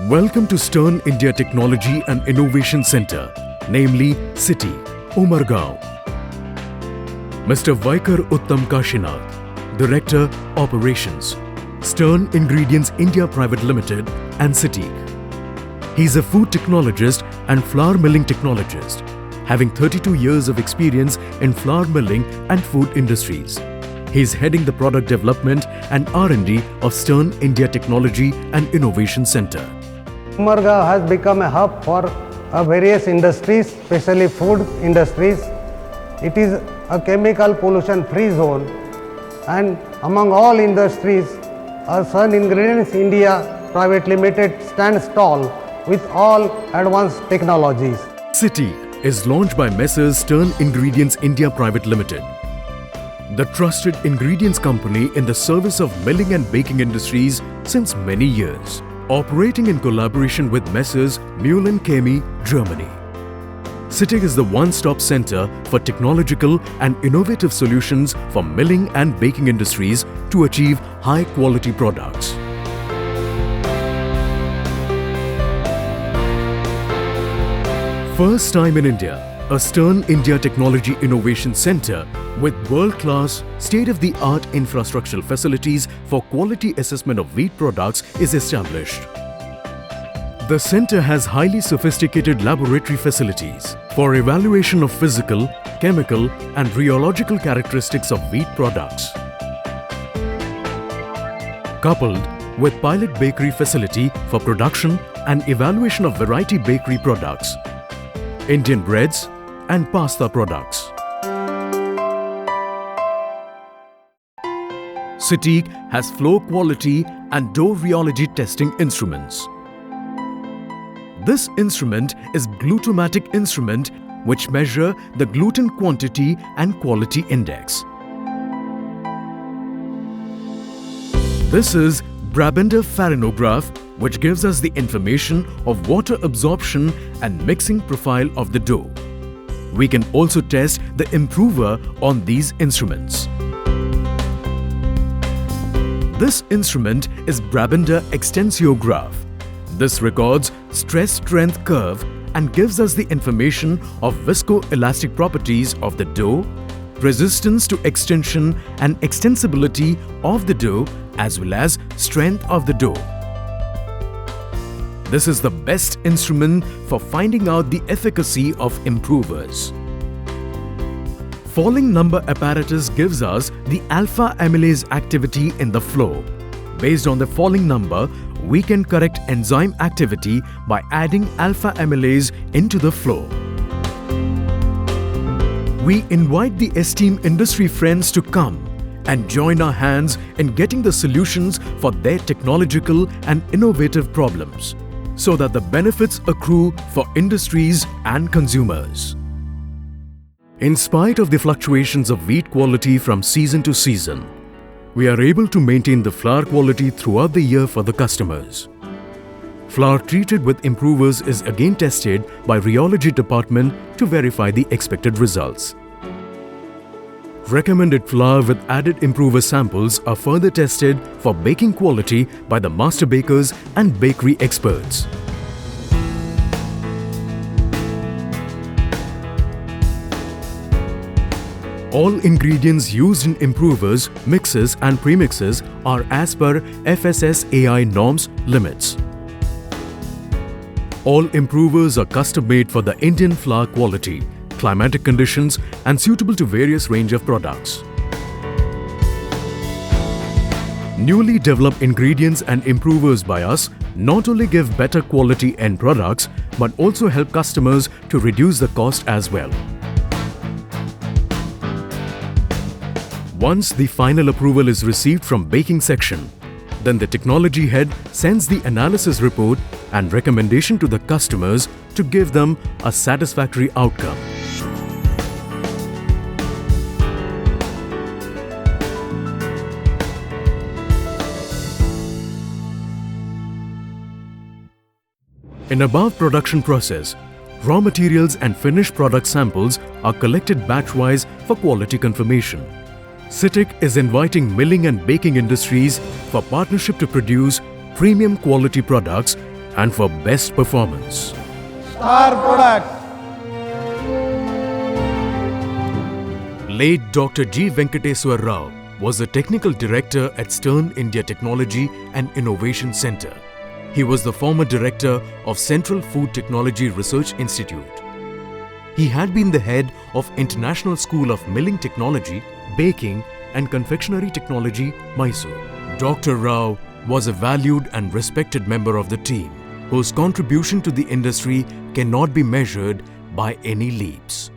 Welcome to Stern India Technology and Innovation Center, namely CITI, Umargaon. Mr. Vaikar Uttam Kashinath, Director, Operations, Stern Ingredients India Private Limited and CITI. He is a food technologist and flour milling technologist, having 32 years of experience in flour milling and food industries. He is heading the product development and R&D of Stern India Technology and Innovation Center. Umargaon has become a hub for various industries, especially food industries. It is a chemical pollution-free zone, and among all industries, Stern Ingredients India Private Limited stands tall with all advanced technologies. CITI is launched by Messrs Stern Ingredients India Private Limited, the trusted ingredients company in the service of milling and baking industries since many years, operating in collaboration with Messrs Mühlen Chemie, Germany. CITI is the one-stop center for technological and innovative solutions for milling and baking industries to achieve high-quality products. First time in India, a Stern India Technology Innovation Center with world-class, state-of-the-art infrastructural facilities for quality assessment of wheat products is established. The center has highly sophisticated laboratory facilities for evaluation of physical, chemical and rheological characteristics of wheat products, coupled with pilot bakery facility for production and evaluation of variety bakery products, Indian breads and pasta products. CITI has flow quality and dough rheology testing instruments. This instrument is glutomatic instrument which measure the gluten quantity and quality index. This is Brabender farinograph which gives us the information of water absorption and mixing profile of the dough. We can also test the improver on these instruments. This instrument is Brabender extensiograph. This records stress strength curve and gives us the information of viscoelastic properties of the dough, resistance to extension and extensibility of the dough as well as strength of the dough. This is the best instrument for finding out the efficacy of improvers. Falling number apparatus gives us the alpha amylase activity in the flow. Based on the falling number, we can correct enzyme activity by adding alpha amylase into the flow. We invite the esteemed industry friends to come and join our hands in getting the solutions for their technological and innovative problems, so that the benefits accrue for industries and consumers. In spite of the fluctuations of wheat quality from season to season, we are able to maintain the flour quality throughout the year for the customers. Flour treated with improvers is again tested by rheology department to verify the expected results. Recommended flour with added improver samples are further tested for baking quality by the master bakers and bakery experts. All ingredients used in improvers, mixes and premixes are as per FSSAI norms limits. All improvers are custom-made for the Indian flour quality, climatic conditions and suitable to various range of products. Newly developed ingredients and improvers by us not only give better quality end products but also help customers to reduce the cost as well. Once the final approval is received from baking section, then the technology head sends the analysis report and recommendation to the customers to give them a satisfactory outcome. In above production process, raw materials and finished product samples are collected batch-wise for quality confirmation. CITI is inviting milling and baking industries for partnership to produce premium quality products and for best performance. Star product. Late Dr. G. Venkateswar Rao was the technical director at Stern India Technology and Innovation Centre. He was the former director of Central Food Technology Research Institute. He had been the head of International School of Milling Technology, Baking and Confectionery Technology, Mysore. Dr. Rao was a valued and respected member of the team, whose contribution to the industry cannot be measured by any leaps.